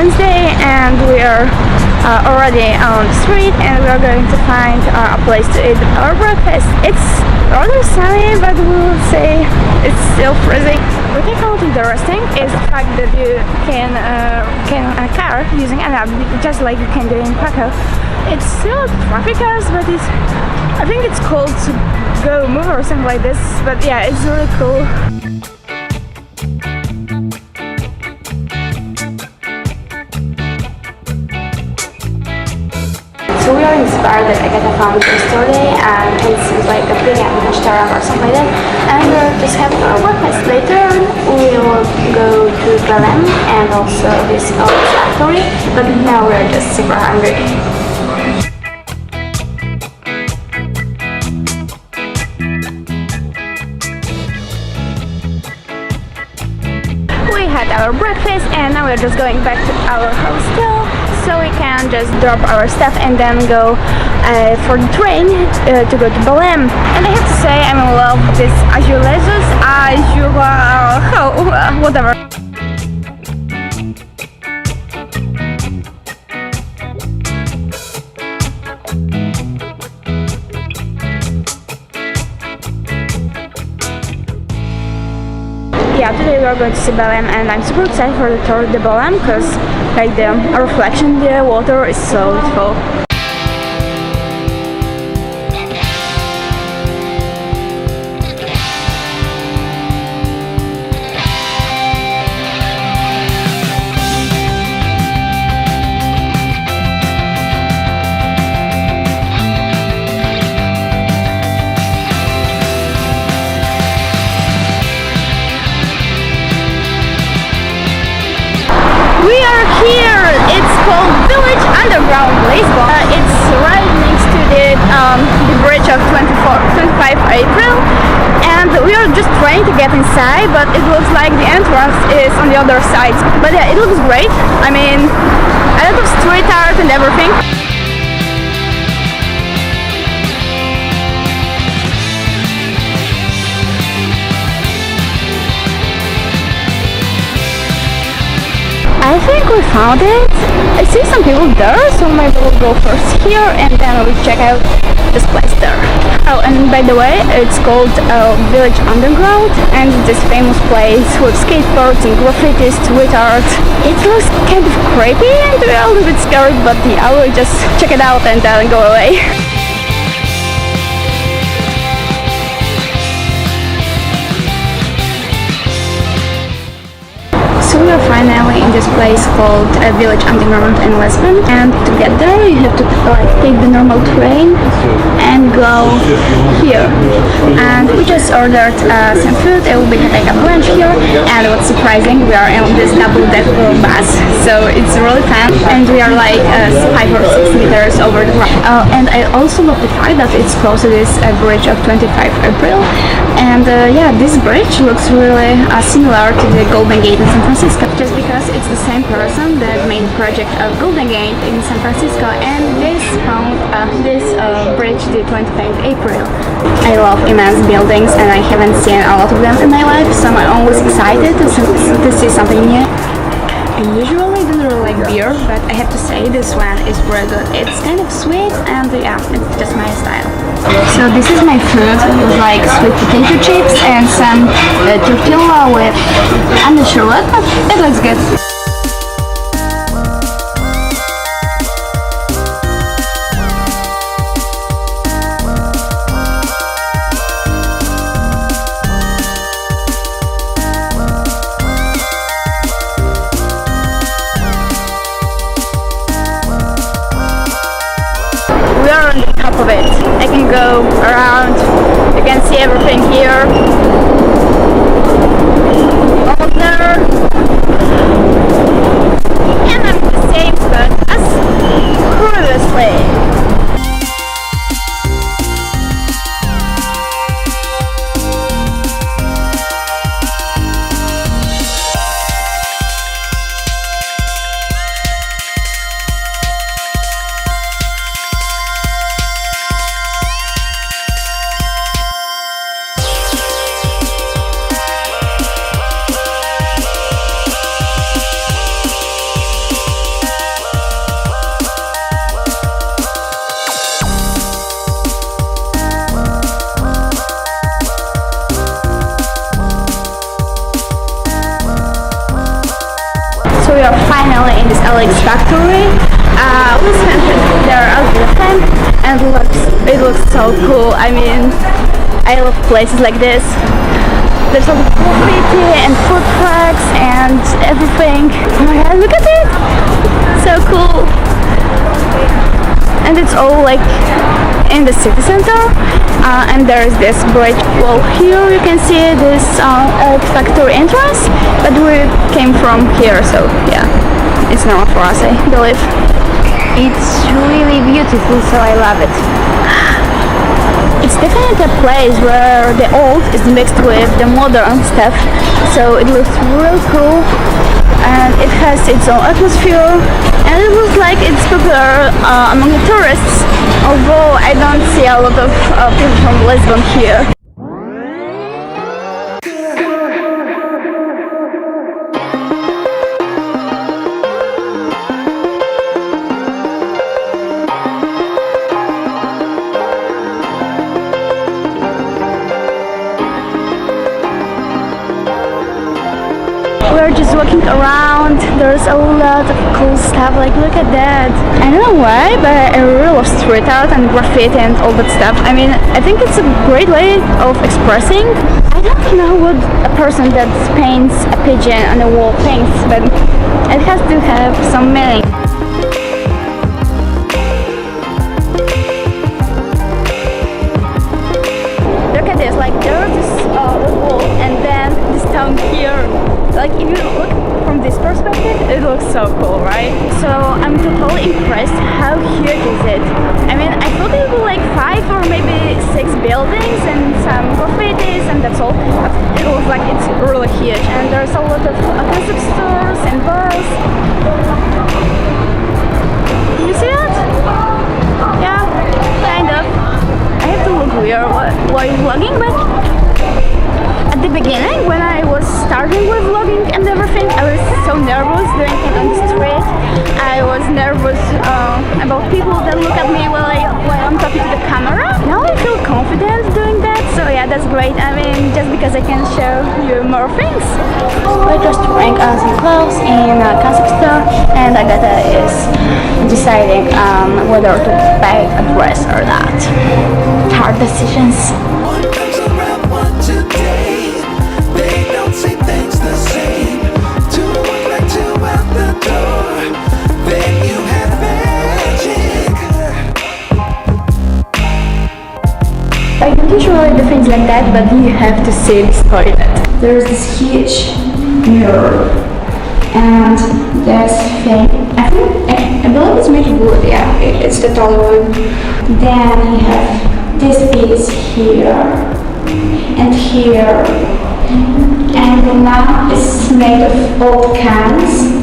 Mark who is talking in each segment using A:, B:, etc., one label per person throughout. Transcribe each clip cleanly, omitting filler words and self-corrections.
A: Wednesday, and we are already on the street, and we are going to find a place to eat our breakfast. It's rather sunny, but we will say it's still freezing. What I found interesting is the fact that you can car using an app, just like you can do in Krakow. It's still traffic cars, but I think it's called to go move or something like this. But yeah, it's really cool. So we are inspired that Agatha found yesterday, and it seems like a big restaurant or something like that. And we're just having our breakfast. Later we will go to Belém and also this LX Factory, but now we're just super hungry. We had our breakfast, and now we're just going back to our hostel, so we can just drop our stuff and then go for the train to go to Belém. And I have to say, I'm in love with this azulejos, whatever. Yeah, today we are going to see Belém, and I'm super excited for the Torre de Belém because like the reflection in the water is so beautiful. We are here. It's called Village Underground Lisbon. It's right next to the bridge of 25 April, and we are just trying to get inside, but it looks like the entrance is on the other side. But yeah, it looks great. I mean, a lot of street art and everything. I think we found it. I see some people there, so maybe we'll go first here and then we'll check out this place there. Oh, and by the way, it's called Village Underground, and this famous place with skateboards and graffiti, street art. It looks kind of creepy and a little bit scary, but yeah, I will just check it out and then go away. So we are finally in this place called Village Underground in Lisbon, and to get there you have to take the normal train and go here. And we just ordered some food. It will be like a lunch here, and what's surprising, we are in this double-deck bus, so it's really fun, and we are like 5 or 6 meters over the ground. And I also love the fact that it's close to this bridge of 25 April, and yeah, this bridge looks really similar to the Golden Gate in San Francisco. Just because it's the same person that made the project of Golden Gate in San Francisco, and this found this bridge the 25th April. I love immense buildings, and I haven't seen a lot of them in my life, so I'm always excited to see something new. I usually don't really like beer, but I have to say this one is really good. It's kind of sweet, and yeah, it's just my style. So this is my food. It's like sweet potato chips and some tortilla with, I'm not sure what, but it looks good. We are on the top of it. I can go around, you can see everything here. All there. And I'm in the same spot as previously. finally in this LX Factory. We spent there out with a friend, and it looks so cool. I mean, I love places like this. There's a lot of graffiti and food trucks and everything. Oh my god, look at it! So cool! And it's all like in the city center. And there's this bridge wall here. You can see this factory entrance, but we came from here, so yeah, it's normal for us, I believe.
B: It's really beautiful, so I love it.
A: It's definitely a place where the old is mixed with the modern stuff, so it looks real cool, and it has its own atmosphere, and it looks like it's popular among the tourists, although I don't see a lot of people from Lisbon here. We're just walking around. There's a lot of cool stuff, like look at that. I don't know why, but I really love street art and graffiti and all that stuff. I mean, I think it's a great way of expressing. I don't know what a person that paints a pigeon on a wall thinks, but it has to have some meaning. Look at this, like there's this wall and then this town here. Like if you look from this perspective, it looks so cool, right? So I'm totally impressed how huge is it. I mean, I thought it would be like 5 or maybe 6 buildings and some graffitis and that's all, but it looks like it's really huge, and there's a lot of concept stores and bars. You see that? Yeah, kind of. I have to look weird while vlogging, but at the beginning, when I was starting with vlogging and everything, I was so nervous doing it on the street. I was nervous about people that look at me while I'm talking to the camera. Now I feel confident doing that, so yeah, that's great. I mean, just because I can show you more things. We're just trying on some clothes in a concept store, and Agatha is deciding whether to buy a dress or not. Hard decisions. I don't usually do things like that, but you have to see this toilet. There's this huge mirror, and this thing, I believe it's made of wood, yeah, it's the tall wood. Then you have this piece here, and here, and the lamp is made of old cans.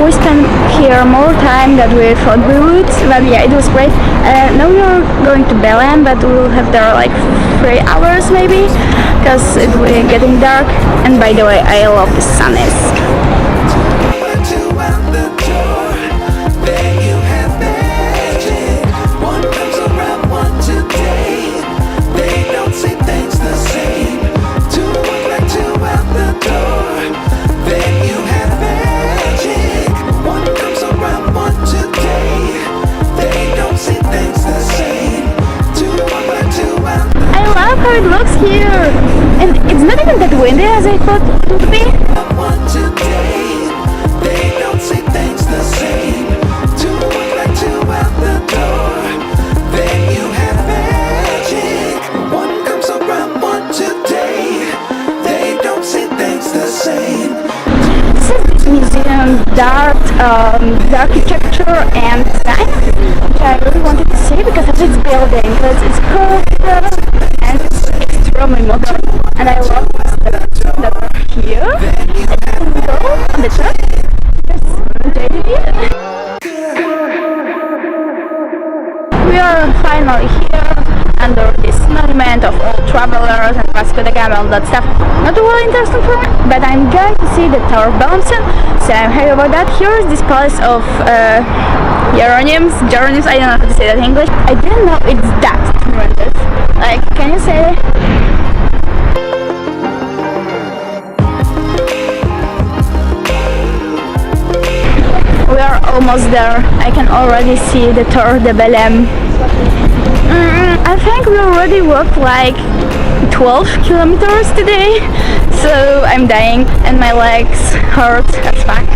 A: We spent here more time than we thought we would, but yeah, it was great. Now we are going to Belém, but we'll have there like 3 hours maybe, because it will be getting dark. And by the way, I love the sunnies. How it looks here, and it's not even that windy as I thought it would be. This is museum architecture and design, which I really wanted to see because of its building, because it's cool and it's extremely modern, and I love the that are here. Let's go on the truck. Just enjoy the view. We are finally here under this snow. monument of all travelers and Vasco da Gama, all that stuff. Not really interesting for me, but I'm going to see the Tower of Belém soon, so I'm happy about that. Here is this palace of Geronims, I don't know how to say that in English. I didn't know it's that tremendous. Like, can you say? We are almost there. I can already see the Torre de Belém. I think we already walked like 12 kilometers today, so I'm dying and my legs hurt as fuck.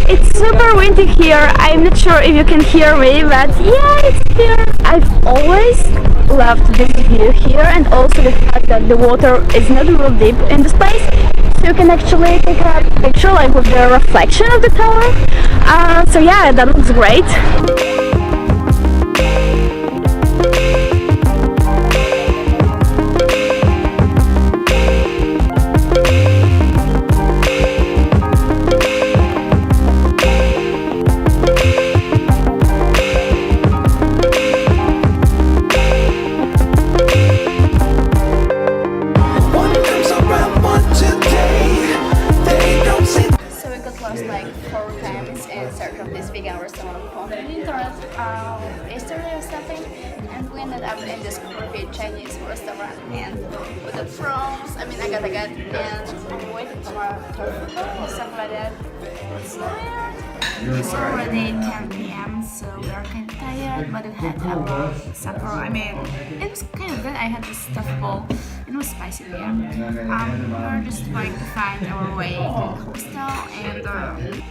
A: It's super windy here. I'm not sure if you can hear me, but yeah, it's here. I've always loved this view here, and also the fact that the water is not real deep in this place, so you can actually take a picture like with the reflection of the tower. So yeah, that looks great. Like 4 times in search of this vegan restaurant on the internet yesterday or something, and we ended up in this coffee Chinese restaurant and with the frogs, I got and I'm waiting for my tofu or something like that. It's tired. It's already 10 p.m. so we are kind of tired, but it had our supper. It was kind of good. I had this stuffed ball. It was spicy there. We are just trying to find our way to the hostel, and